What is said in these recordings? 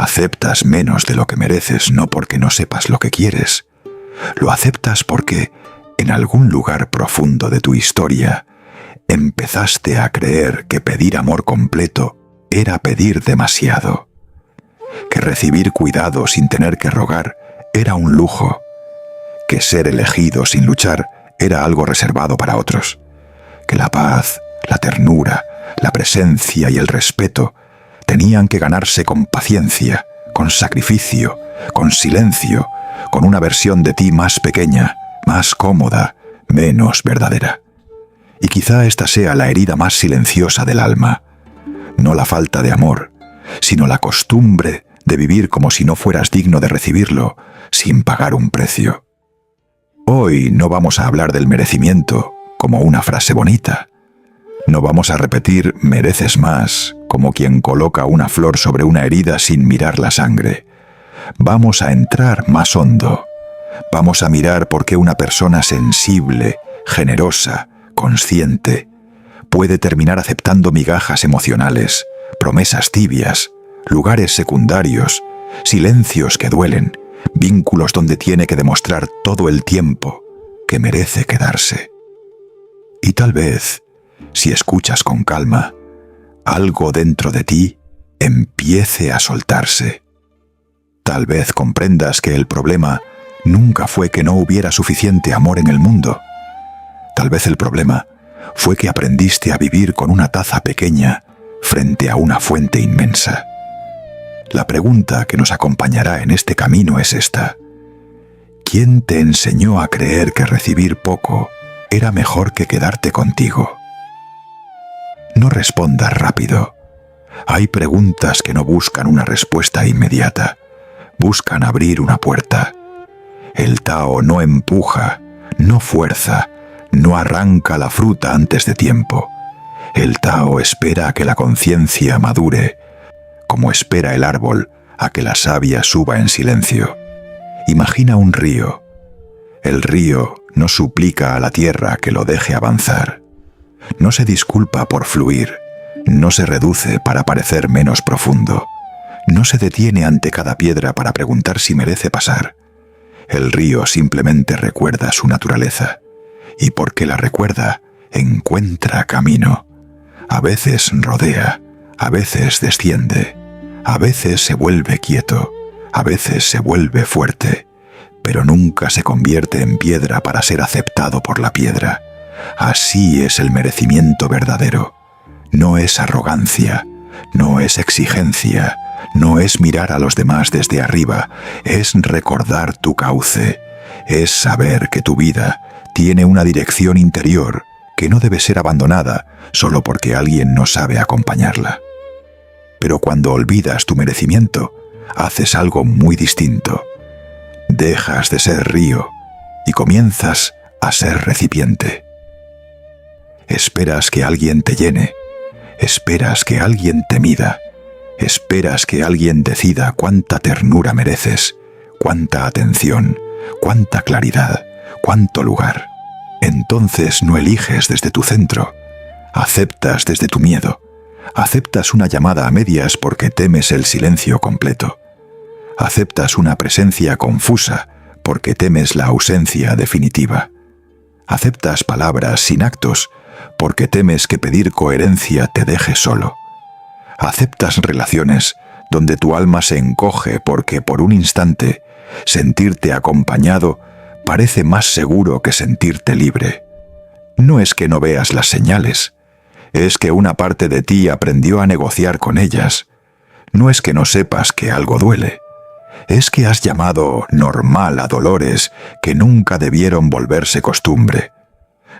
Aceptas menos de lo que mereces no porque no sepas lo que quieres. Lo aceptas porque, en algún lugar profundo de tu historia, empezaste a creer que pedir amor completo era pedir demasiado. Que recibir cuidado sin tener que rogar era un lujo. Que ser elegido sin luchar era algo reservado para otros. Que la paz, la ternura, la presencia y el respeto tenían que ganarse con paciencia, con sacrificio, con silencio, con una versión de ti más pequeña, más cómoda, menos verdadera. Y quizá esta sea la herida más silenciosa del alma. No la falta de amor, sino la costumbre de vivir como si no fueras digno de recibirlo, sin pagar un precio. Hoy no vamos a hablar del merecimiento como una frase bonita. No vamos a repetir mereces más como quien coloca una flor sobre una herida sin mirar la sangre. Vamos a entrar más hondo. Vamos a mirar por qué una persona sensible, generosa, consciente, puede terminar aceptando migajas emocionales, promesas tibias, lugares secundarios, silencios que duelen, vínculos donde tiene que demostrar todo el tiempo que merece quedarse. Y tal vez, si escuchas con calma, algo dentro de ti empiece a soltarse. Tal vez comprendas que el problema nunca fue que no hubiera suficiente amor en el mundo. Tal vez el problema fue que aprendiste a vivir con una taza pequeña frente a una fuente inmensa. La pregunta que nos acompañará en este camino es esta: ¿quién te enseñó a creer que recibir poco era mejor que quedarte contigo? No respondas rápido. Hay preguntas que no buscan una respuesta inmediata, buscan abrir una puerta. El Tao no empuja, no fuerza, no arranca la fruta antes de tiempo. El Tao espera a que la conciencia madure, como espera el árbol a que la savia suba en silencio. Imagina un río. El río no suplica a la tierra que lo deje avanzar. No se disculpa por fluir, no se reduce para parecer menos profundo, no se detiene ante cada piedra para preguntar si merece pasar. El río simplemente recuerda su naturaleza, y porque la recuerda, encuentra camino. A veces rodea, a veces desciende, a veces se vuelve quieto, a veces se vuelve fuerte, pero nunca se convierte en piedra para ser aceptado por la piedra. Así es el merecimiento verdadero. No es arrogancia, no es exigencia, no es mirar a los demás desde arriba, es recordar tu cauce, es saber que tu vida tiene una dirección interior que no debe ser abandonada solo porque alguien no sabe acompañarla. Pero cuando olvidas tu merecimiento, haces algo muy distinto. Dejas de ser río y comienzas a ser recipiente. Esperas que alguien te llene, esperas que alguien te mida, esperas que alguien decida cuánta ternura mereces, cuánta atención, cuánta claridad, cuánto lugar. Entonces no eliges desde tu centro, aceptas desde tu miedo, aceptas una llamada a medias porque temes el silencio completo, aceptas una presencia confusa porque temes la ausencia definitiva, aceptas palabras sin actos porque temes que pedir coherencia te deje solo. Aceptas relaciones donde tu alma se encoge porque por un instante sentirte acompañado parece más seguro que sentirte libre. No es que no veas las señales, es que una parte de ti aprendió a negociar con ellas. No es que no sepas que algo duele, es que has llamado normal a dolores que nunca debieron volverse costumbre.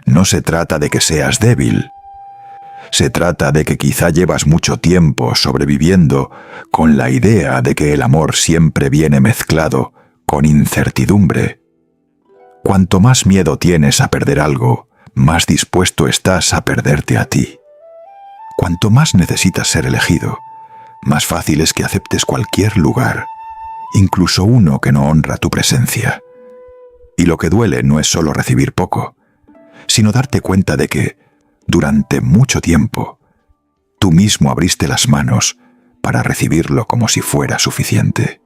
No se trata de que seas débil. Se trata de que quizá llevas mucho tiempo sobreviviendo con la idea de que el amor siempre viene mezclado con incertidumbre. Cuanto más miedo tienes a perder algo, más dispuesto estás a perderte a ti. Cuanto más necesitas ser elegido, más fácil es que aceptes cualquier lugar, incluso uno que no honra tu presencia. Y lo que duele no es solo recibir poco, sino darte cuenta de que, durante mucho tiempo, tú mismo abriste las manos para recibirlo como si fuera suficiente.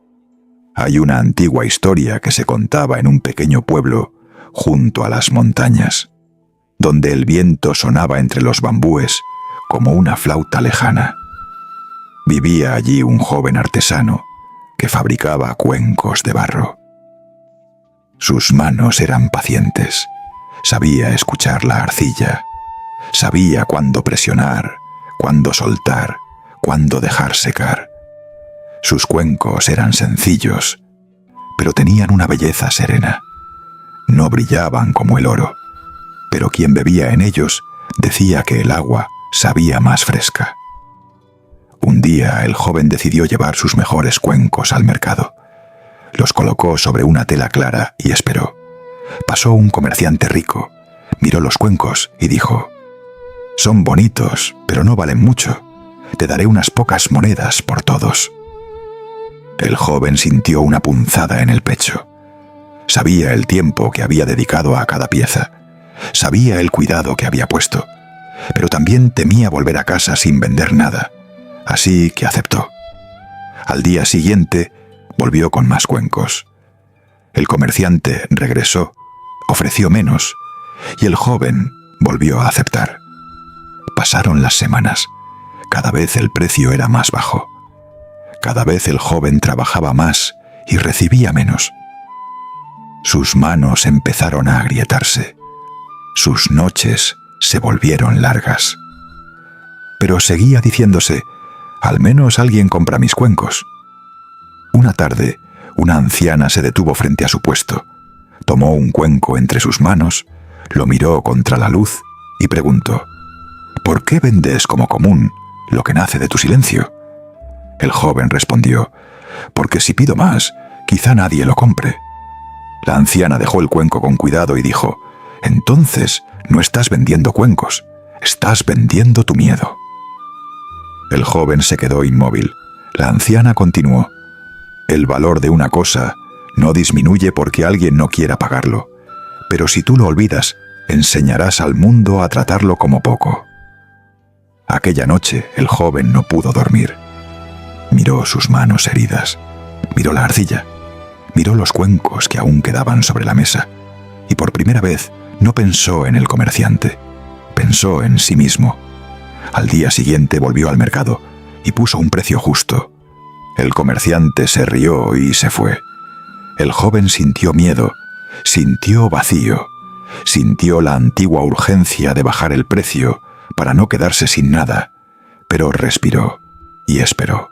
Hay una antigua historia que se contaba en un pequeño pueblo junto a las montañas, donde el viento sonaba entre los bambúes como una flauta lejana. Vivía allí un joven artesano que fabricaba cuencos de barro. Sus manos eran pacientes, sabía escuchar la arcilla, sabía cuándo presionar, cuándo soltar, cuándo dejar secar. Sus cuencos eran sencillos, pero tenían una belleza serena. No brillaban como el oro, pero quien bebía en ellos decía que el agua sabía más fresca. Un día el joven decidió llevar sus mejores cuencos al mercado. Los colocó sobre una tela clara y esperó. Pasó un comerciante rico, miró los cuencos y dijo: «Son bonitos, pero no valen mucho. Te daré unas pocas monedas por todos». El joven sintió una punzada en el pecho. Sabía el tiempo que había dedicado a cada pieza. Sabía el cuidado que había puesto. Pero también temía volver a casa sin vender nada. Así que aceptó. Al día siguiente volvió con más cuencos. El comerciante regresó, ofreció menos, y el joven volvió a aceptar. Pasaron las semanas. Cada vez el precio era más bajo. Cada vez el joven trabajaba más y recibía menos. Sus manos empezaron a agrietarse. Sus noches se volvieron largas. Pero seguía diciéndose: «Al menos alguien compra mis cuencos». Una tarde, una anciana se detuvo frente a su puesto, tomó un cuenco entre sus manos, lo miró contra la luz y preguntó: «¿Por qué vendes como común lo que nace de tu silencio?». El joven respondió: «Porque si pido más, quizá nadie lo compre». La anciana dejó el cuenco con cuidado y dijo: «Entonces no estás vendiendo cuencos, estás vendiendo tu miedo». El joven se quedó inmóvil. La anciana continuó: «El valor de una cosa no disminuye porque alguien no quiera pagarlo, pero si tú lo olvidas, enseñarás al mundo a tratarlo como poco». Aquella noche el joven no pudo dormir. Miró sus manos heridas, miró la arcilla, miró los cuencos que aún quedaban sobre la mesa, y por primera vez no pensó en el comerciante, pensó en sí mismo. Al día siguiente volvió al mercado y puso un precio justo. El comerciante se rió y se fue. El joven sintió miedo, sintió vacío, sintió la antigua urgencia de bajar el precio para no quedarse sin nada, pero respiró y esperó.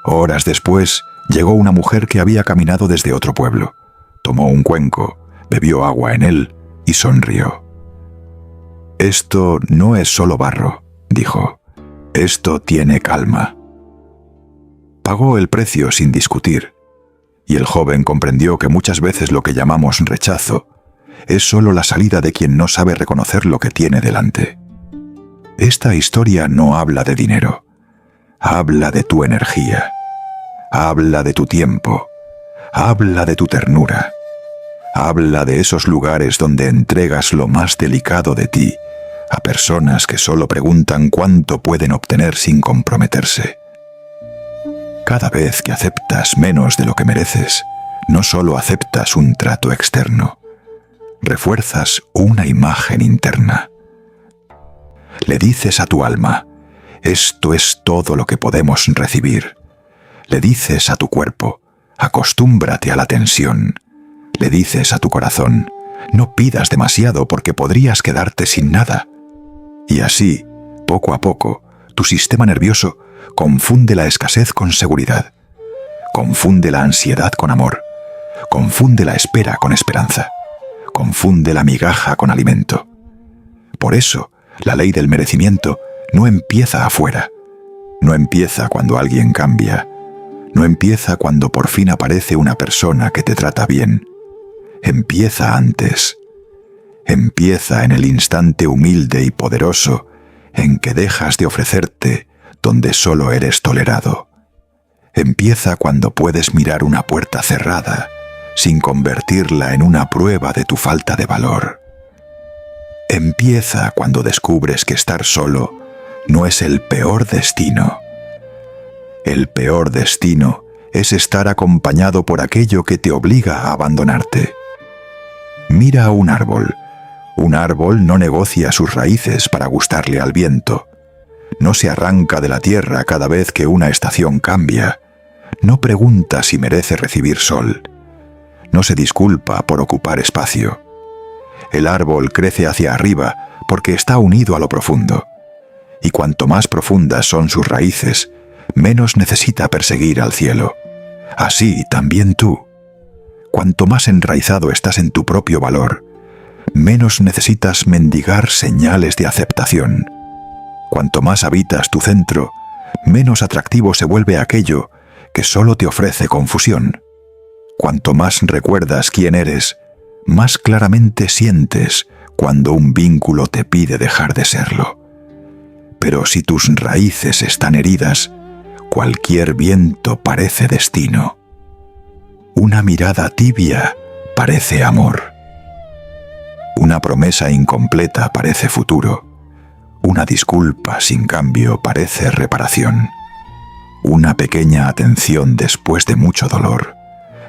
Horas después llegó una mujer que había caminado desde otro pueblo. Tomó un cuenco, bebió agua en él y sonrió. «Esto no es solo barro», dijo. «Esto tiene calma». Pagó el precio sin discutir, y el joven comprendió que muchas veces lo que llamamos rechazo es solo la salida de quien no sabe reconocer lo que tiene delante. Esta historia no habla de dinero, habla de tu energía, habla de tu tiempo, habla de tu ternura, habla de esos lugares donde entregas lo más delicado de ti a personas que solo preguntan cuánto pueden obtener sin comprometerse. Cada vez que aceptas menos de lo que mereces, no solo aceptas un trato externo, refuerzas una imagen interna. Le dices a tu alma: esto es todo lo que podemos recibir. Le dices a tu cuerpo: acostúmbrate a la tensión. Le dices a tu corazón: no pidas demasiado porque podrías quedarte sin nada. Y así, poco a poco, tu sistema nervioso confunde la escasez con seguridad, confunde la ansiedad con amor, confunde la espera con esperanza, confunde la migaja con alimento. Por eso, la ley del merecimiento no empieza afuera, no empieza cuando alguien cambia, no empieza cuando por fin aparece una persona que te trata bien. Empieza antes. Empieza en el instante humilde y poderoso en que dejas de ofrecerte donde solo eres tolerado. Empieza cuando puedes mirar una puerta cerrada sin convertirla en una prueba de tu falta de valor. Empieza cuando descubres que estar solo no es el peor destino. El peor destino es estar acompañado por aquello que te obliga a abandonarte. Mira a un árbol. Un árbol no negocia sus raíces para gustarle al viento. No se arranca de la tierra cada vez que una estación cambia. No pregunta si merece recibir sol. No se disculpa por ocupar espacio. El árbol crece hacia arriba porque está unido a lo profundo. Y cuanto más profundas son sus raíces, menos necesita perseguir al cielo. Así también tú. Cuanto más enraizado estás en tu propio valor, menos necesitas mendigar señales de aceptación. Cuanto más habitas tu centro, menos atractivo se vuelve aquello que solo te ofrece confusión. Cuanto más recuerdas quién eres, más claramente sientes cuando un vínculo te pide dejar de serlo. Pero si tus raíces están heridas, cualquier viento parece destino. Una mirada tibia parece amor. Una promesa incompleta parece futuro. Una disculpa sin cambio parece reparación. Una pequeña atención después de mucho dolor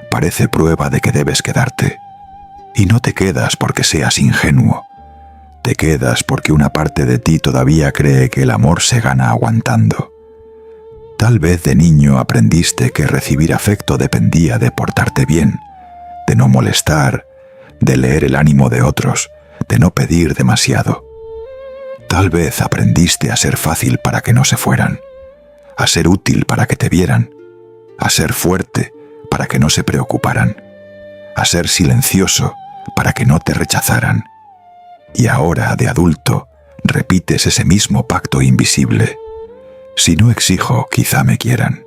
parece prueba de que debes quedarte. Y no te quedas porque seas ingenuo. Te quedas porque una parte de ti todavía cree que el amor se gana aguantando. Tal vez de niño aprendiste que recibir afecto dependía de portarte bien, de no molestar, de leer el ánimo de otros, de no pedir demasiado. Tal vez aprendiste a ser fácil para que no se fueran, a ser útil para que te vieran, a ser fuerte para que no se preocuparan, a ser silencioso para que no te rechazaran. Y ahora, de adulto, repites ese mismo pacto invisible. Si no exijo, quizá me quieran.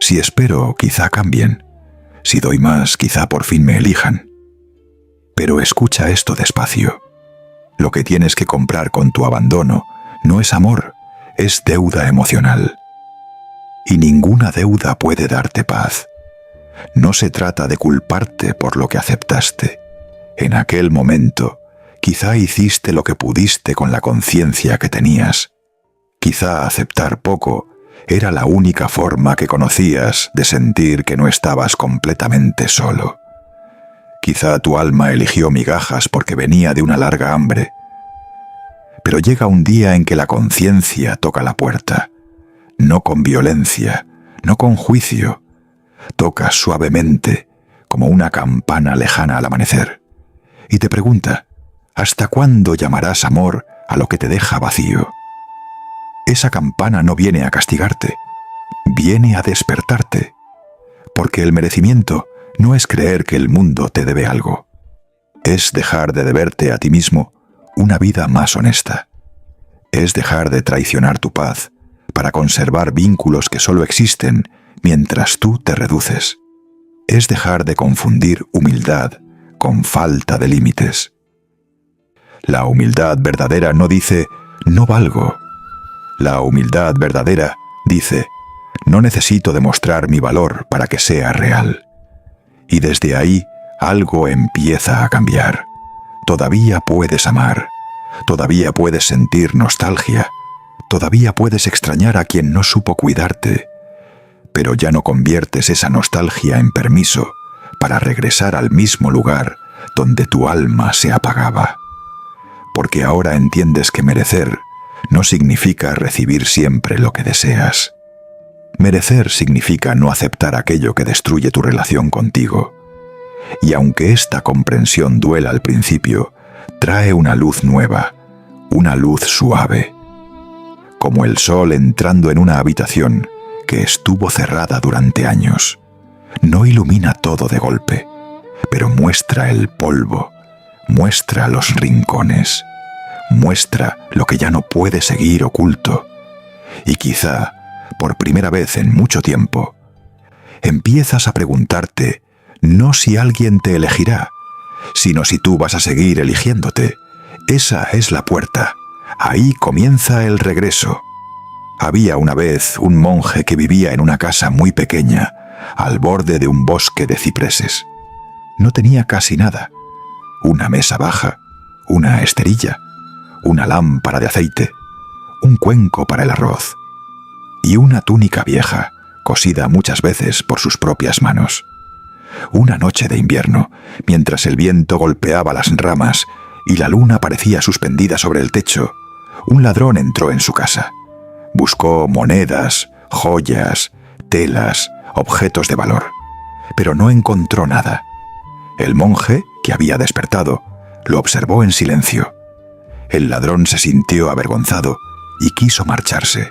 Si espero, quizá cambien. Si doy más, quizá por fin me elijan. Pero escucha esto despacio. Lo que tienes que comprar con tu abandono no es amor, es deuda emocional. Y ninguna deuda puede darte paz. No se trata de culparte por lo que aceptaste. En aquel momento, quizá hiciste lo que pudiste con la conciencia que tenías. Quizá aceptar poco era la única forma que conocías de sentir que no estabas completamente solo. Quizá tu alma eligió migajas porque venía de una larga hambre. Pero llega un día en que la conciencia toca la puerta. No con violencia, no con juicio. Toca suavemente, como una campana lejana al amanecer. Y te pregunta, ¿hasta cuándo llamarás amor a lo que te deja vacío? Esa campana no viene a castigarte, viene a despertarte, porque el merecimiento no es creer que el mundo te debe algo, es dejar de deberte a ti mismo una vida más honesta, es dejar de traicionar tu paz para conservar vínculos que solo existen mientras tú te reduces, es dejar de confundir humildad con falta de límites. La humildad verdadera no dice «no valgo». La humildad verdadera dice, no necesito demostrar mi valor para que sea real. Y desde ahí algo empieza a cambiar. Todavía puedes amar, todavía puedes sentir nostalgia, todavía puedes extrañar a quien no supo cuidarte, pero ya no conviertes esa nostalgia en permiso para regresar al mismo lugar donde tu alma se apagaba. Porque ahora entiendes que merecer no significa recibir siempre lo que deseas. Merecer significa no aceptar aquello que destruye tu relación contigo. Y aunque esta comprensión duela al principio, trae una luz nueva, una luz suave. Como el sol entrando en una habitación que estuvo cerrada durante años. No ilumina todo de golpe, pero muestra el polvo, muestra los rincones. Muestra lo que ya no puede seguir oculto. Y quizá, por primera vez en mucho tiempo, empiezas a preguntarte no si alguien te elegirá, sino si tú vas a seguir eligiéndote. Esa es la puerta. Ahí comienza el regreso. Había una vez un monje que vivía en una casa muy pequeña, al borde de un bosque de cipreses. No tenía casi nada. Una mesa baja, una esterilla, una lámpara de aceite, un cuenco para el arroz y una túnica vieja, cosida muchas veces por sus propias manos. Una noche de invierno, mientras el viento golpeaba las ramas y la luna parecía suspendida sobre el techo, un ladrón entró en su casa. Buscó monedas, joyas, telas, objetos de valor, pero no encontró nada. El monje, que había despertado, lo observó en silencio. El ladrón se sintió avergonzado y quiso marcharse,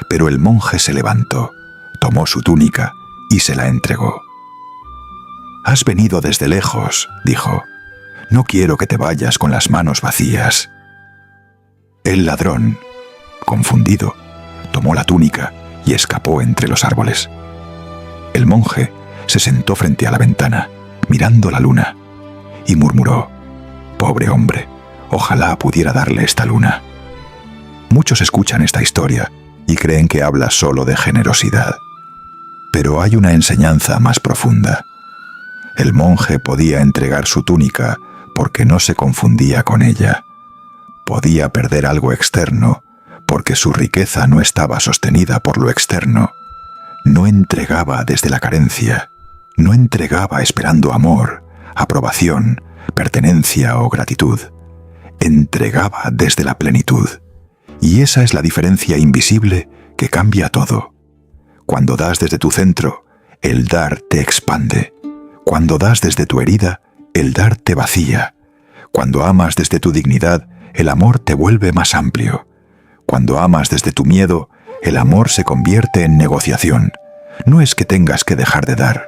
pero el monje se levantó, tomó su túnica y se la entregó. «Has venido desde lejos», dijo. «No quiero que te vayas con las manos vacías». El ladrón, confundido, tomó la túnica y escapó entre los árboles. El monje se sentó frente a la ventana, mirando la luna, y murmuró: «Pobre hombre, ojalá pudiera darle esta luna». Muchos escuchan esta historia y creen que habla solo de generosidad. Pero hay una enseñanza más profunda. El monje podía entregar su túnica porque no se confundía con ella. Podía perder algo externo porque su riqueza no estaba sostenida por lo externo. No entregaba desde la carencia, no entregaba esperando amor, aprobación, pertenencia o gratitud. Entregaba desde la plenitud. Y esa es la diferencia invisible que cambia todo. Cuando das desde tu centro, el dar te expande. Cuando das desde tu herida, el dar te vacía. Cuando amas desde tu dignidad, el amor te vuelve más amplio. Cuando amas desde tu miedo, el amor se convierte en negociación. No es que tengas que dejar de dar.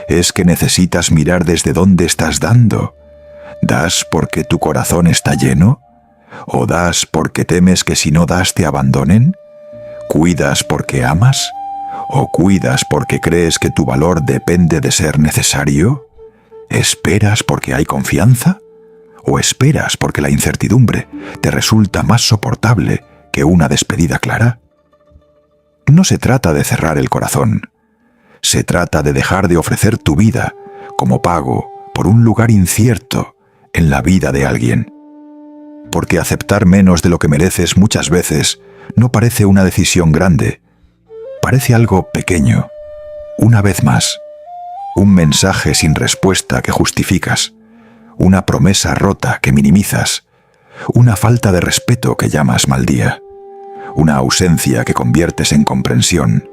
Es que necesitas mirar desde dónde estás dando. ¿Das porque tu corazón está lleno? ¿O das porque temes que si no das te abandonen? ¿Cuidas porque amas? ¿O cuidas porque crees que tu valor depende de ser necesario? ¿Esperas porque hay confianza? ¿O esperas porque la incertidumbre te resulta más soportable que una despedida clara? No se trata de cerrar el corazón. Se trata de dejar de ofrecer tu vida como pago por un lugar incierto en la vida de alguien. Porque aceptar menos de lo que mereces muchas veces no parece una decisión grande. Parece algo pequeño. Una vez más, un mensaje sin respuesta que justificas, una promesa rota que minimizas, una falta de respeto que llamas mal día, una ausencia que conviertes en comprensión,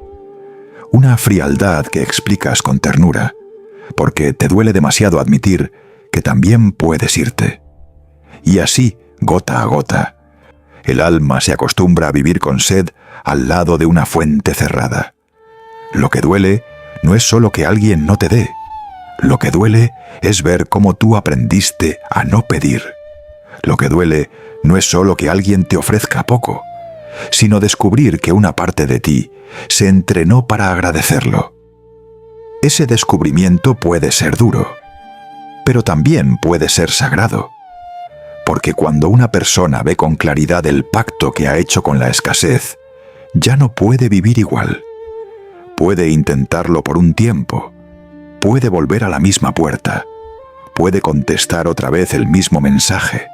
una frialdad que explicas con ternura, porque te duele demasiado admitir que también puedes irte. Y así, gota a gota, el alma se acostumbra a vivir con sed al lado de una fuente cerrada. Lo que duele no es solo que alguien no te dé. Lo que duele es ver cómo tú aprendiste a no pedir. Lo que duele no es solo que alguien te ofrezca poco, sino descubrir que una parte de ti se entrenó para agradecerlo. Ese descubrimiento puede ser duro, pero también puede ser sagrado. Porque cuando una persona ve con claridad el pacto que ha hecho con la escasez, ya no puede vivir igual. Puede intentarlo por un tiempo, puede volver a la misma puerta, puede contestar otra vez el mismo mensaje,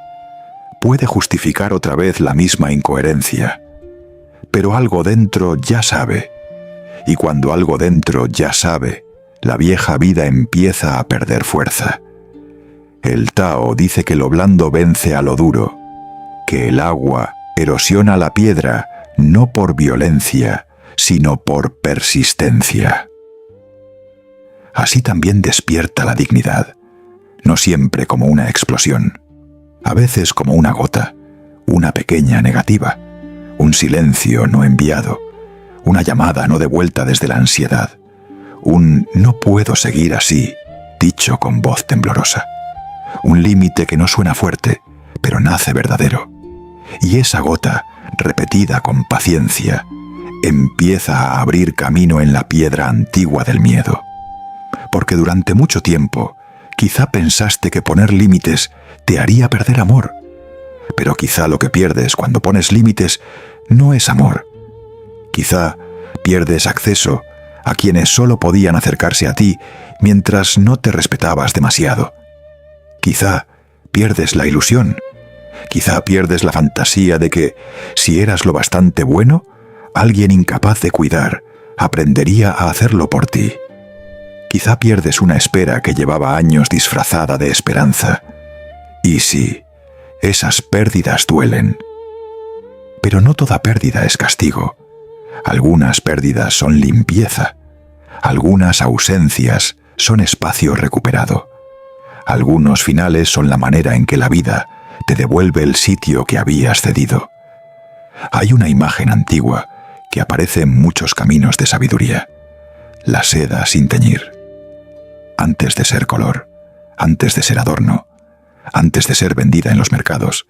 puede justificar otra vez la misma incoherencia. Pero algo dentro ya sabe, y cuando algo dentro ya sabe, la vieja vida empieza a perder fuerza. El Tao dice que lo blando vence a lo duro, que el agua erosiona la piedra no por violencia, sino por persistencia. Así también despierta la dignidad, no siempre como una explosión, a veces como una gota, una pequeña negativa, un silencio no enviado, una llamada no devuelta desde la ansiedad, un «no puedo seguir así», dicho con voz temblorosa. Un límite que no suena fuerte, pero nace verdadero. Y esa gota, repetida con paciencia, empieza a abrir camino en la piedra antigua del miedo. Porque durante mucho tiempo, quizá pensaste que poner límites te haría perder amor. Pero quizá lo que pierdes cuando pones límites no es amor. Quizá pierdes acceso a quienes solo podían acercarse a ti mientras no te respetabas demasiado. Quizá pierdes la ilusión, quizá pierdes la fantasía de que, si eras lo bastante bueno, alguien incapaz de cuidar aprendería a hacerlo por ti. Quizá pierdes una espera que llevaba años disfrazada de esperanza. Y sí, esas pérdidas duelen. Pero no toda pérdida es castigo. Algunas pérdidas son limpieza. Algunas ausencias son espacio recuperado. Algunos finales son la manera en que la vida te devuelve el sitio que habías cedido. Hay una imagen antigua que aparece en muchos caminos de sabiduría. La seda sin teñir. Antes de ser color, antes de ser adorno, antes de ser vendida en los mercados,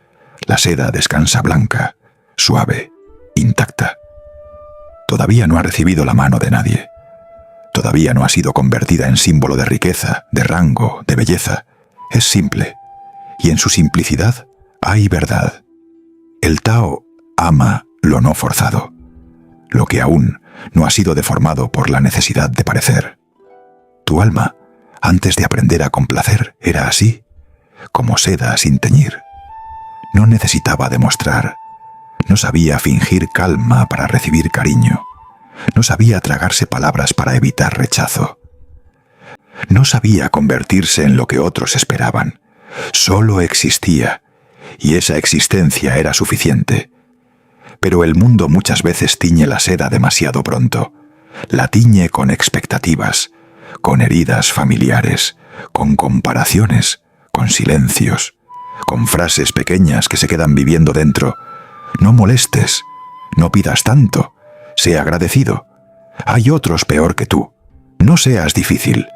la seda descansa blanca, suave, intacta. Todavía no ha recibido la mano de nadie. Todavía no ha sido convertida en símbolo de riqueza, de rango, de belleza. Es simple, y en su simplicidad hay verdad. El Tao ama lo no forzado, lo que aún no ha sido deformado por la necesidad de parecer. Tu alma, antes de aprender a complacer, era así, como seda sin teñir. No necesitaba demostrar, no sabía fingir calma para recibir cariño, no sabía tragarse palabras para evitar rechazo. No sabía convertirse en lo que otros esperaban, solo existía, y esa existencia era suficiente. Pero el mundo muchas veces tiñe la seda demasiado pronto, la tiñe con expectativas, con heridas familiares, con comparaciones, con silencios, con frases pequeñas que se quedan viviendo dentro. No molestes, no pidas tanto, sé agradecido. Hay otros peor que tú. No seas difícil.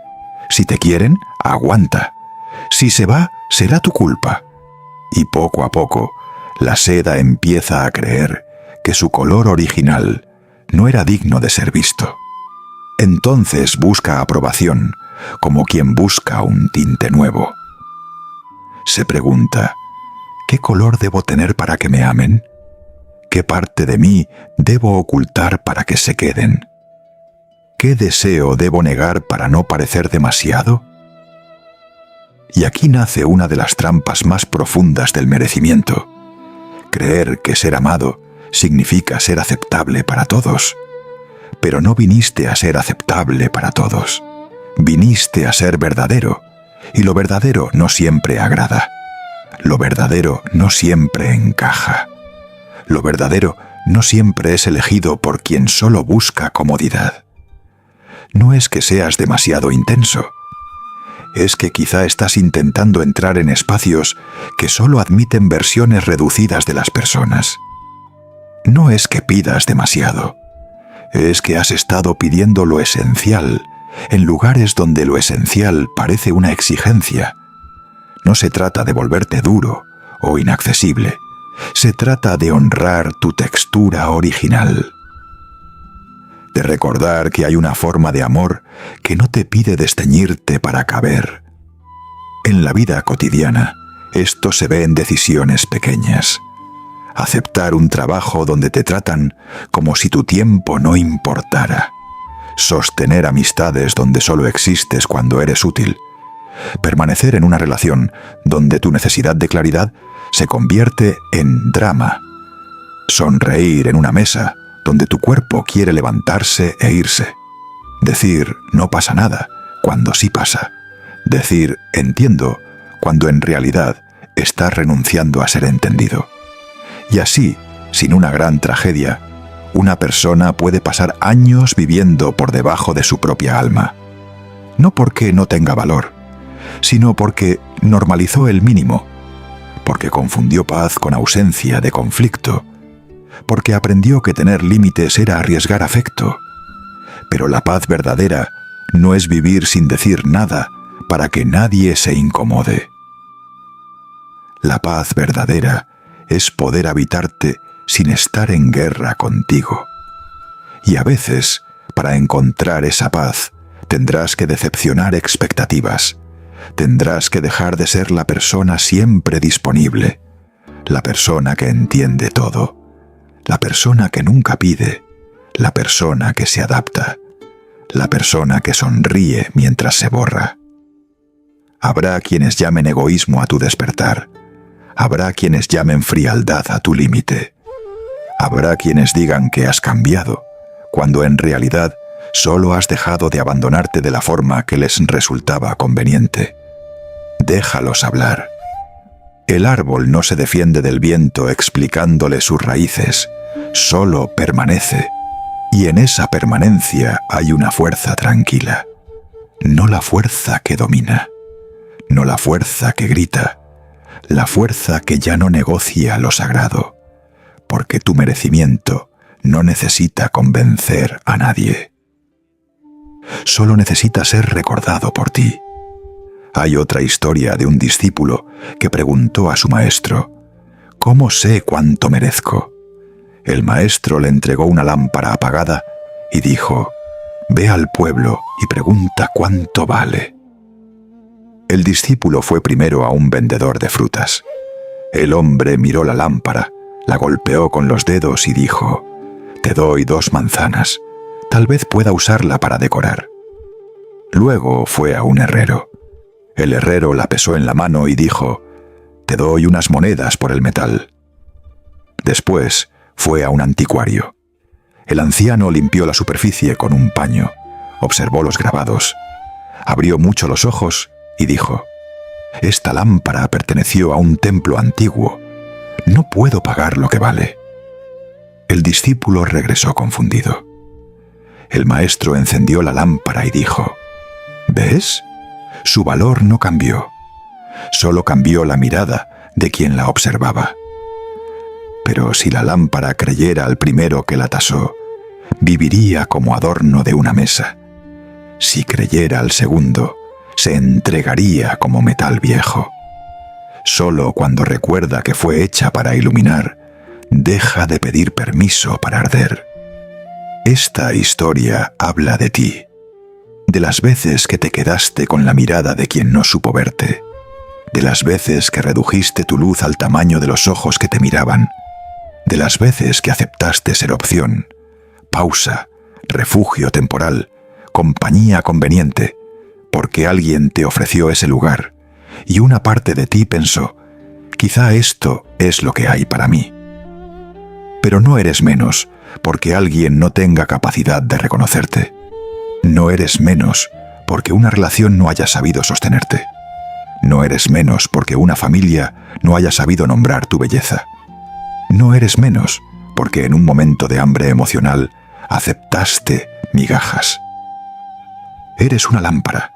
Si te quieren, aguanta. Si se va, será tu culpa. Y poco a poco, la seda empieza a creer que su color original no era digno de ser visto. Entonces busca aprobación, como quien busca un tinte nuevo. Se pregunta, ¿qué color debo tener para que me amen? ¿Qué parte de mí debo ocultar para que se queden? ¿Qué deseo debo negar para no parecer demasiado? Y aquí nace una de las trampas más profundas del merecimiento. Creer que ser amado significa ser aceptable para todos. Pero no viniste a ser aceptable para todos. Viniste a ser verdadero, y lo verdadero no siempre agrada. Lo verdadero no siempre encaja. Lo verdadero no siempre es elegido por quien solo busca comodidad. No es que seas demasiado intenso. Es que quizá estás intentando entrar en espacios que solo admiten versiones reducidas de las personas. No es que pidas demasiado. Es que has estado pidiendo lo esencial, en lugares donde lo esencial parece una exigencia. No se trata de volverte duro o inaccesible. Se trata de honrar tu textura original. De recordar que hay una forma de amor que no te pide desteñirte para caber. En la vida cotidiana, esto se ve en decisiones pequeñas. Aceptar un trabajo donde te tratan como si tu tiempo no importara. Sostener amistades donde solo existes cuando eres útil. Permanecer en una relación donde tu necesidad de claridad se convierte en drama. Sonreír en una mesa donde tu cuerpo quiere levantarse e irse. Decir no pasa nada cuando sí pasa. Decir entiendo cuando en realidad estás renunciando a ser entendido. Y así, sin una gran tragedia, una persona puede pasar años viviendo por debajo de su propia alma. No porque no tenga valor, sino porque normalizó el mínimo, porque confundió paz con ausencia de conflicto, porque aprendió que tener límites era arriesgar afecto. Pero la paz verdadera no es vivir sin decir nada para que nadie se incomode. La paz verdadera es poder habitarte sin estar en guerra contigo. Y a veces, para encontrar esa paz, tendrás que decepcionar expectativas. Tendrás que dejar de ser la persona siempre disponible, la persona que entiende todo, la persona que nunca pide, la persona que se adapta, la persona que sonríe mientras se borra. Habrá quienes llamen egoísmo a tu despertar. Habrá quienes llamen frialdad a tu límite. Habrá quienes digan que has cambiado, cuando en realidad Solo has dejado de abandonarte de la forma que les resultaba conveniente. Déjalos hablar. El árbol no se defiende del viento explicándole sus raíces, solo permanece. Y en esa permanencia hay una fuerza tranquila. No la fuerza que domina, no la fuerza que grita, la fuerza que ya no negocia lo sagrado, porque tu merecimiento no necesita convencer a nadie. Solo necesita ser recordado por ti. Hay otra historia de un discípulo que preguntó a su maestro: ¿cómo sé cuánto merezco? El maestro le entregó una lámpara apagada y dijo: ve al pueblo y pregunta cuánto vale. El discípulo fue primero a un vendedor de frutas. El hombre miró la lámpara, la golpeó con los dedos y dijo: te doy 2 manzanas, tal vez pueda usarla para decorar. Luego fue a un herrero. El herrero la pesó en la mano y dijo: te doy unas monedas por el metal. Después fue a un anticuario. El anciano limpió la superficie con un paño, observó los grabados, abrió mucho los ojos y dijo: esta lámpara perteneció a un templo antiguo, no puedo pagar lo que vale. El discípulo regresó confundido. El maestro encendió la lámpara y dijo: ¿ves? Su valor no cambió, solo cambió la mirada de quien la observaba. Pero si la lámpara creyera al primero que la tasó, viviría como adorno de una mesa. Si creyera al segundo, se entregaría como metal viejo. Solo cuando recuerda que fue hecha para iluminar, deja de pedir permiso para arder. Esta historia habla de ti, de las veces que te quedaste con la mirada de quien no supo verte, de las veces que redujiste tu luz al tamaño de los ojos que te miraban, de las veces que aceptaste ser opción, pausa, refugio temporal, compañía conveniente, porque alguien te ofreció ese lugar y una parte de ti pensó: quizá esto es lo que hay para mí. Pero no eres menos porque alguien no tenga capacidad de reconocerte. No eres menos porque una relación no haya sabido sostenerte. No eres menos porque una familia no haya sabido nombrar tu belleza. No eres menos porque en un momento de hambre emocional aceptaste migajas. Eres una lámpara,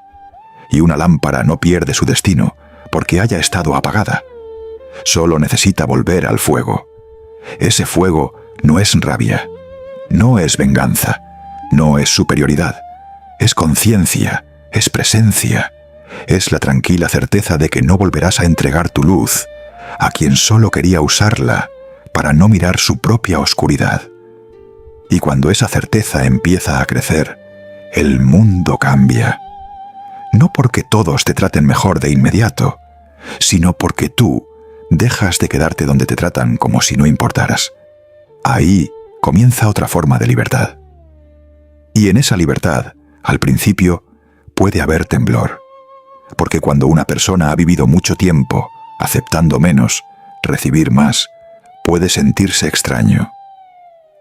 y una lámpara no pierde su destino porque haya estado apagada. Solo necesita volver al fuego. Ese fuego no es rabia, no es venganza, no es superioridad, es conciencia, es presencia, es la tranquila certeza de que no volverás a entregar tu luz a quien solo quería usarla para no mirar su propia oscuridad. Y cuando esa certeza empieza a crecer, el mundo cambia. No porque todos te traten mejor de inmediato, sino porque tú dejas de quedarte donde te tratan como si no importaras. Ahí comienza otra forma de libertad. Y en esa libertad, al principio, puede haber temblor. Porque cuando una persona ha vivido mucho tiempo aceptando menos, recibir más, puede sentirse extraño.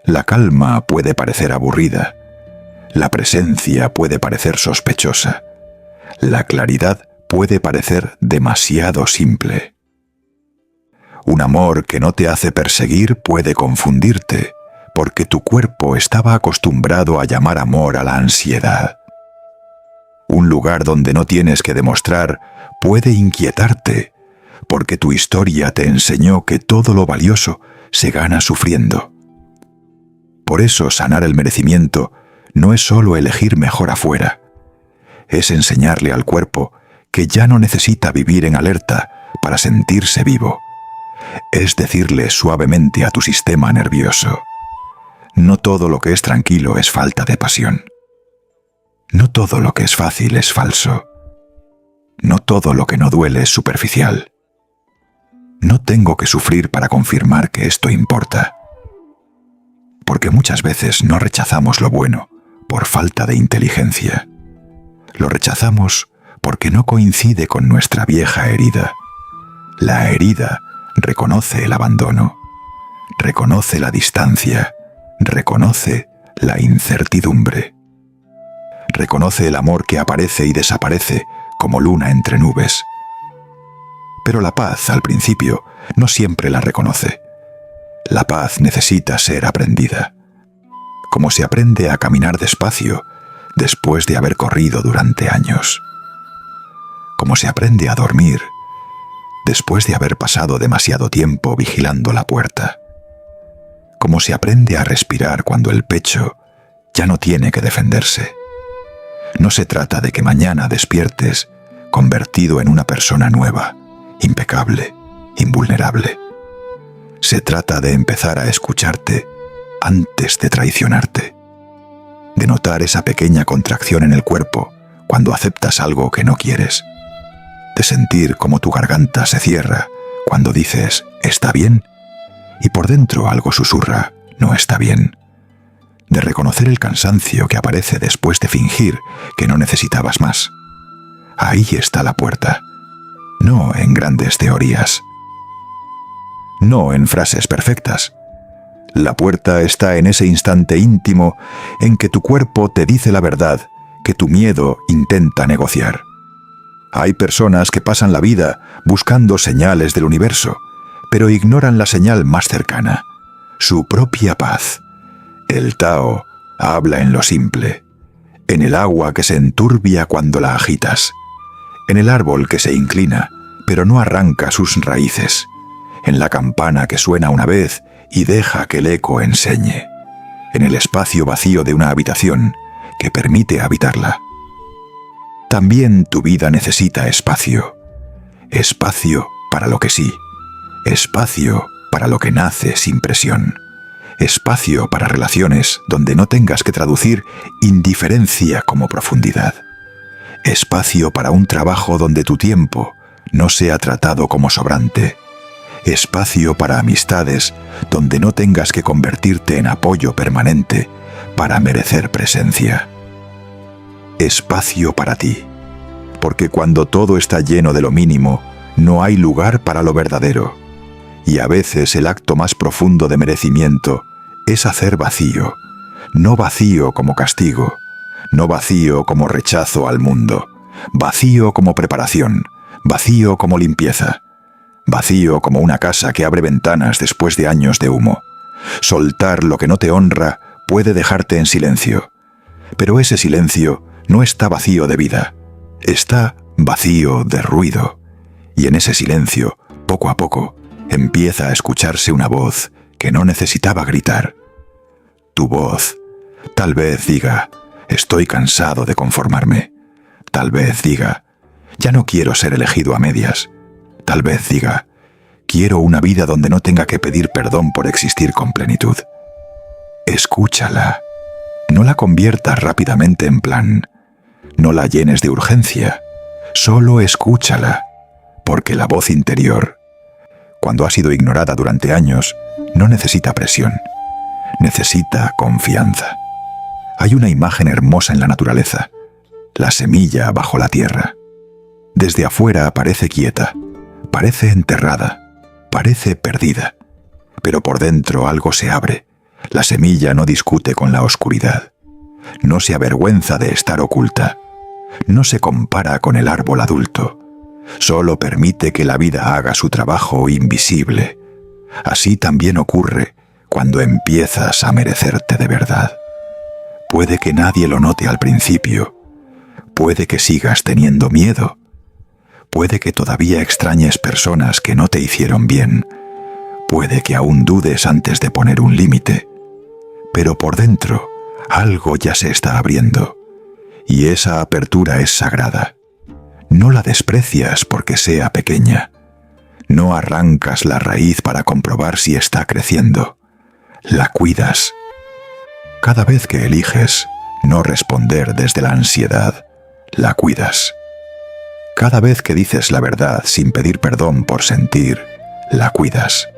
La calma puede parecer aburrida. La presencia puede parecer sospechosa. La claridad puede parecer demasiado simple. Un amor que no te hace perseguir puede confundirte, porque tu cuerpo estaba acostumbrado a llamar amor a la ansiedad. Un lugar donde no tienes que demostrar puede inquietarte, porque tu historia te enseñó que todo lo valioso se gana sufriendo. Por eso sanar el merecimiento no es solo elegir mejor afuera, es enseñarle al cuerpo que ya no necesita vivir en alerta para sentirse vivo. Es decirle suavemente a tu sistema nervioso: no todo lo que es tranquilo es falta de pasión. No todo lo que es fácil es falso. No todo lo que no duele es superficial. No tengo que sufrir para confirmar que esto importa. Porque muchas veces no rechazamos lo bueno por falta de inteligencia. Lo rechazamos porque no coincide con nuestra vieja herida. La herida reconoce el abandono, reconoce la distancia, reconoce la incertidumbre. Reconoce el amor que aparece y desaparece como luna entre nubes. Pero la paz, al principio, no siempre la reconoce. La paz necesita ser aprendida. Como se aprende a caminar despacio después de haber corrido durante años. Como se aprende a dormir después de haber pasado demasiado tiempo vigilando la puerta. Como se aprende a respirar cuando el pecho ya no tiene que defenderse. No se trata de que mañana despiertes convertido en una persona nueva, impecable, invulnerable. Se trata de empezar a escucharte antes de traicionarte. De notar esa pequeña contracción en el cuerpo cuando aceptas algo que no quieres. De sentir cómo tu garganta se cierra cuando dices «¿está bien?» y por dentro algo susurra «no está bien». De reconocer el cansancio que aparece después de fingir que no necesitabas más. Ahí está la puerta. No en grandes teorías. No en frases perfectas. La puerta está en ese instante íntimo en que tu cuerpo te dice la verdad que tu miedo intenta negociar. Hay personas que pasan la vida buscando señales del universo, pero ignoran la señal más cercana, su propia paz. El Tao habla en lo simple, en el agua que se enturbia cuando la agitas, en el árbol que se inclina, pero no arranca sus raíces, en la campana que suena una vez y deja que el eco enseñe, en el espacio vacío de una habitación que permite habitarla. También tu vida necesita espacio. Espacio para lo que sí. Espacio para lo que nace sin presión. Espacio para relaciones donde no tengas que traducir indiferencia como profundidad. Espacio para un trabajo donde tu tiempo no sea tratado como sobrante. Espacio para amistades donde no tengas que convertirte en apoyo permanente para merecer presencia. Espacio para ti, porque cuando todo está lleno de lo mínimo, no hay lugar para lo verdadero, y a veces el acto más profundo de merecimiento es hacer vacío, no vacío como castigo, no vacío como rechazo al mundo, vacío como preparación, vacío como limpieza, vacío como una casa que abre ventanas después de años de humo. Soltar lo que no te honra puede dejarte en silencio, pero ese silencio no está vacío de vida, está vacío de ruido, y en ese silencio, poco a poco, empieza a escucharse una voz que no necesitaba gritar. Tu voz, tal vez diga, estoy cansado de conformarme, tal vez diga, ya no quiero ser elegido a medias, tal vez diga, quiero una vida donde no tenga que pedir perdón por existir con plenitud. Escúchala, no la conviertas rápidamente en plan. No la llenes de urgencia, solo escúchala, porque la voz interior, cuando ha sido ignorada durante años, no necesita presión, necesita confianza. Hay una imagen hermosa en la naturaleza, la semilla bajo la tierra. Desde afuera parece quieta, parece enterrada, parece perdida, pero por dentro algo se abre. La semilla no discute con la oscuridad, no se avergüenza de estar oculta. No se compara con el árbol adulto, solo permite que la vida haga su trabajo invisible. Así también ocurre cuando empiezas a merecerte de verdad. Puede que nadie lo note al principio, puede que sigas teniendo miedo, puede que todavía extrañes personas que no te hicieron bien, puede que aún dudes antes de poner un límite, pero por dentro algo ya se está abriendo. Y esa apertura es sagrada. No la desprecias porque sea pequeña. No arrancas la raíz para comprobar si está creciendo. La cuidas. Cada vez que eliges no responder desde la ansiedad, la cuidas. Cada vez que dices la verdad sin pedir perdón por sentir, la cuidas.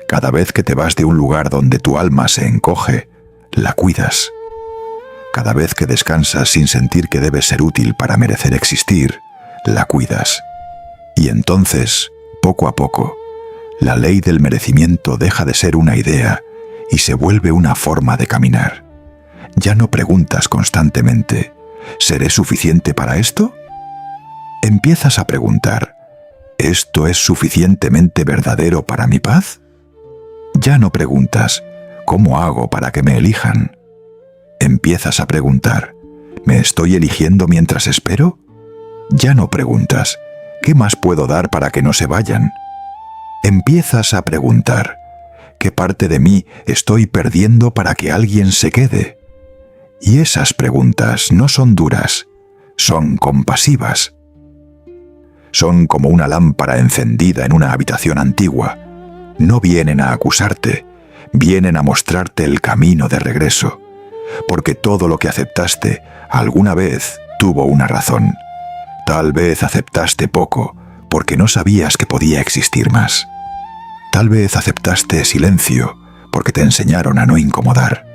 Cada vez que te vas de un lugar donde tu alma se encoge, la cuidas. Cada vez que descansas sin sentir que debes ser útil para merecer existir, la cuidas. Y entonces, poco a poco, la ley del merecimiento deja de ser una idea y se vuelve una forma de caminar. Ya no preguntas constantemente, ¿seré suficiente para esto? Empiezas a preguntar, ¿esto es suficientemente verdadero para mi paz? Ya no preguntas, ¿cómo hago para que me elijan? Empiezas a preguntar, ¿me estoy eligiendo mientras espero? Ya no preguntas, ¿qué más puedo dar para que no se vayan? Empiezas a preguntar, ¿qué parte de mí estoy perdiendo para que alguien se quede? Y esas preguntas no son duras, son compasivas. Son como una lámpara encendida en una habitación antigua. No vienen a acusarte, vienen a mostrarte el camino de regreso, porque todo lo que aceptaste alguna vez tuvo una razón. Tal vez aceptaste poco, porque no sabías que podía existir más. Tal vez aceptaste silencio, porque te enseñaron a no incomodar.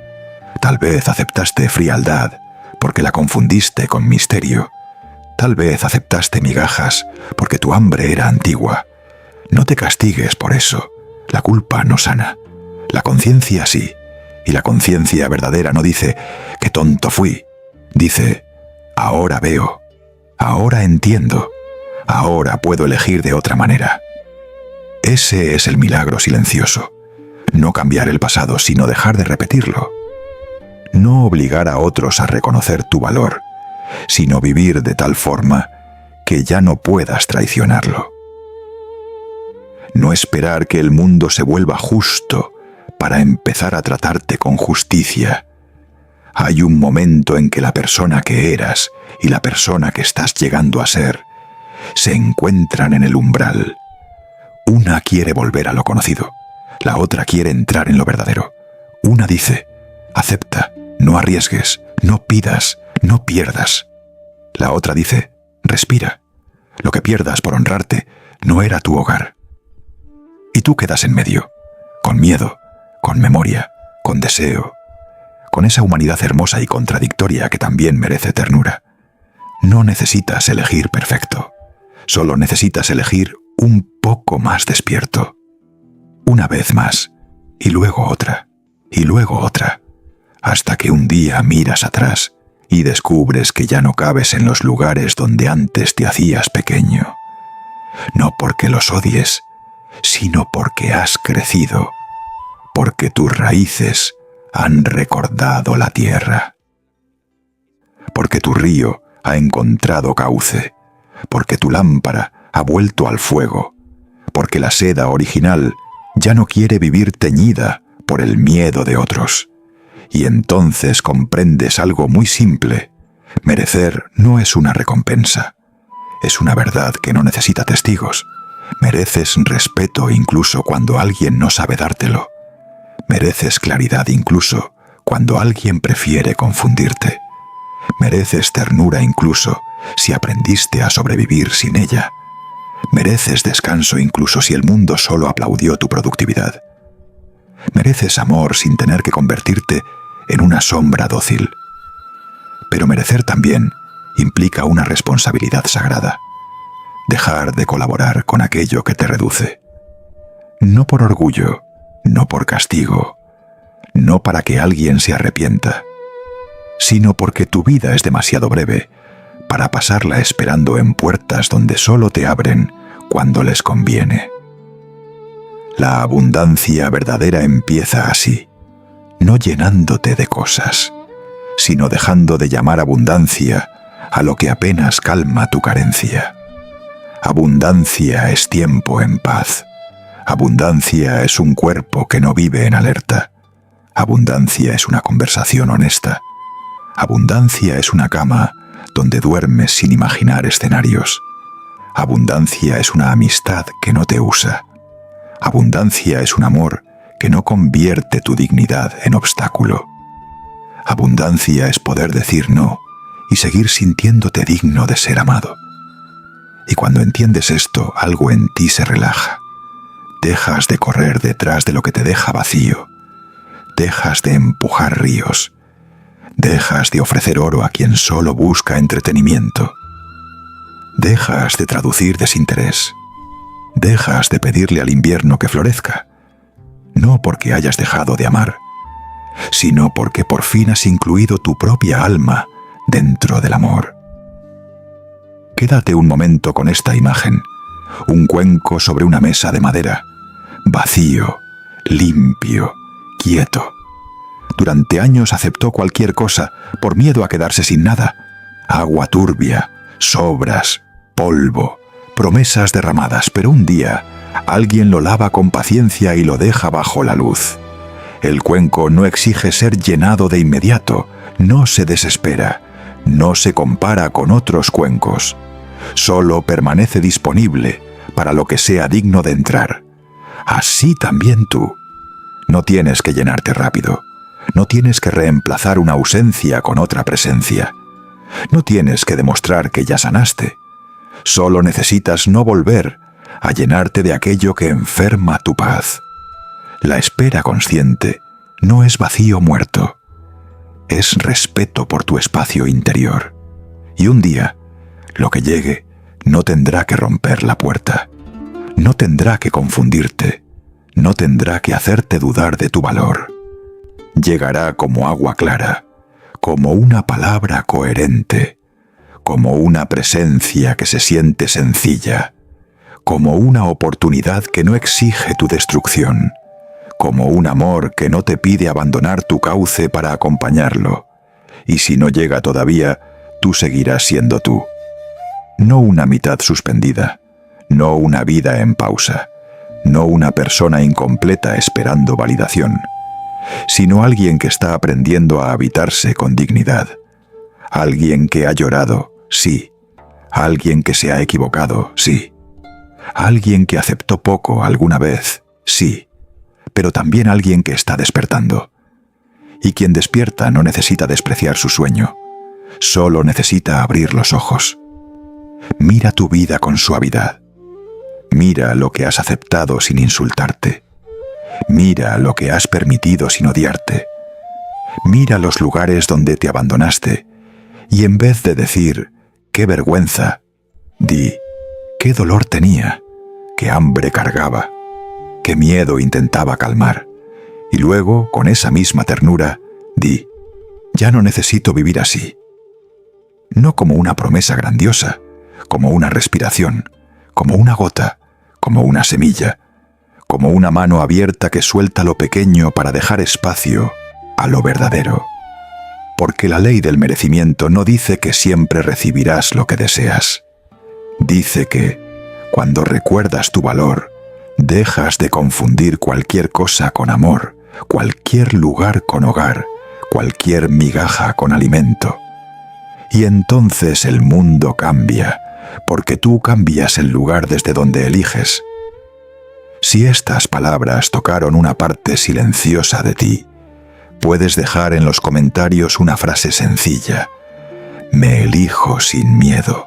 Tal vez aceptaste frialdad, porque la confundiste con misterio. Tal vez aceptaste migajas, porque tu hambre era antigua. No te castigues por eso. La culpa no sana. La conciencia sí. Y la conciencia verdadera no dice, ¡qué tonto fui! Dice, ahora veo. Ahora entiendo. Ahora puedo elegir de otra manera. Ese es el milagro silencioso. No cambiar el pasado, sino dejar de repetirlo. No obligar a otros a reconocer tu valor, sino vivir de tal forma que ya no puedas traicionarlo. No esperar que el mundo se vuelva justo para empezar a tratarte con justicia. Hay un momento en que la persona que eras y la persona que estás llegando a ser se encuentran en el umbral. Una quiere volver a lo conocido, la otra quiere entrar en lo verdadero. Una dice, acepta, no arriesgues, no pidas, no pierdas. La otra dice, respira, lo que pierdas por honrarte no era tu hogar. Y tú quedas en medio, con miedo, con memoria, con deseo, con esa humanidad hermosa y contradictoria que también merece ternura. No necesitas elegir perfecto, solo necesitas elegir un poco más despierto. Una vez más, y luego otra, y luego otra, hasta que un día miras atrás y descubres que ya no cabes en los lugares donde antes te hacías pequeño. No porque los odies, sino porque has crecido, porque tus raíces han recordado la tierra, porque tu río ha encontrado cauce, porque tu lámpara ha vuelto al fuego, porque la seda original ya no quiere vivir teñida por el miedo de otros. Y entonces comprendes algo muy simple. Merecer no es una recompensa. Es una verdad que no necesita testigos. Mereces respeto incluso cuando alguien no sabe dártelo. Mereces claridad incluso cuando alguien prefiere confundirte. Mereces ternura incluso si aprendiste a sobrevivir sin ella. Mereces descanso incluso si el mundo solo aplaudió tu productividad. Mereces amor sin tener que convertirte en una sombra dócil. Pero merecer también implica una responsabilidad sagrada. Dejar de colaborar con aquello que te reduce. No por orgullo, no por castigo, no para que alguien se arrepienta, sino porque tu vida es demasiado breve para pasarla esperando en puertas donde solo te abren cuando les conviene. La abundancia verdadera empieza así, no llenándote de cosas, sino dejando de llamar abundancia a lo que apenas calma tu carencia. Abundancia es tiempo en paz. Abundancia es un cuerpo que no vive en alerta. Abundancia es una conversación honesta. Abundancia es una cama donde duermes sin imaginar escenarios. Abundancia es una amistad que no te usa. Abundancia es un amor que no convierte tu dignidad en obstáculo. Abundancia es poder decir no y seguir sintiéndote digno de ser amado. Y cuando entiendes esto, algo en ti se relaja. Dejas de correr detrás de lo que te deja vacío. Dejas de empujar ríos. Dejas de ofrecer oro a quien solo busca entretenimiento. Dejas de traducir desinterés. Dejas de pedirle al invierno que florezca. No porque hayas dejado de amar, sino porque por fin has incluido tu propia alma dentro del amor. Quédate un momento con esta imagen. Un cuenco sobre una mesa de madera, vacío, limpio, quieto. Durante años aceptó cualquier cosa por miedo a quedarse sin nada. Agua turbia, sobras, polvo, promesas derramadas, pero un día alguien lo lava con paciencia y lo deja bajo la luz. El cuenco no exige ser llenado de inmediato, no se desespera, no se compara con otros cuencos. Solo permanece disponible para lo que sea digno de entrar. Así también tú. No tienes que llenarte rápido. No tienes que reemplazar una ausencia con otra presencia. No tienes que demostrar que ya sanaste. Solo necesitas no volver a llenarte de aquello que enferma tu paz. La espera consciente no es vacío muerto. Es respeto por tu espacio interior. Y un día, lo que llegue no tendrá que romper la puerta. No tendrá que confundirte. No tendrá que hacerte dudar de tu valor. Llegará como agua clara, como una palabra coherente, como una presencia que se siente sencilla, como una oportunidad que no exige tu destrucción, como un amor que no te pide abandonar tu cauce para acompañarlo. Y si no llega todavía, tú seguirás siendo tú. No una mitad suspendida, no una vida en pausa, no una persona incompleta esperando validación, sino alguien que está aprendiendo a habitarse con dignidad. Alguien que ha llorado, sí. Alguien que se ha equivocado, sí. Alguien que aceptó poco alguna vez, sí. Pero también alguien que está despertando. Y quien despierta no necesita despreciar su sueño. Solo necesita abrir los ojos. Mira tu vida con suavidad. Mira lo que has aceptado sin insultarte. Mira lo que has permitido sin odiarte. Mira los lugares donde te abandonaste y en vez de decir «qué vergüenza», di «qué dolor tenía, qué hambre cargaba, qué miedo intentaba calmar». Y luego, con esa misma ternura, di «ya no necesito vivir así». No como una promesa grandiosa, como una respiración, como una gota, como una semilla, como una mano abierta que suelta lo pequeño para dejar espacio a lo verdadero. Porque la ley del merecimiento no dice que siempre recibirás lo que deseas. Dice que, cuando recuerdas tu valor, dejas de confundir cualquier cosa con amor, cualquier lugar con hogar, cualquier migaja con alimento. Y entonces el mundo cambia, porque tú cambias el lugar desde donde eliges. Si estas palabras tocaron una parte silenciosa de ti, puedes dejar en los comentarios una frase sencilla: «Me elijo sin miedo».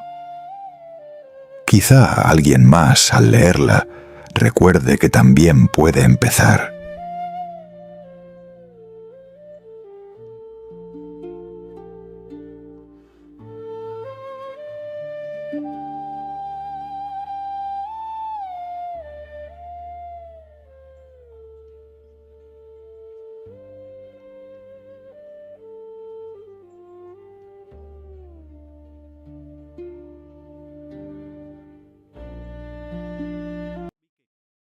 Quizá alguien más, al leerla, recuerde que también puede empezar.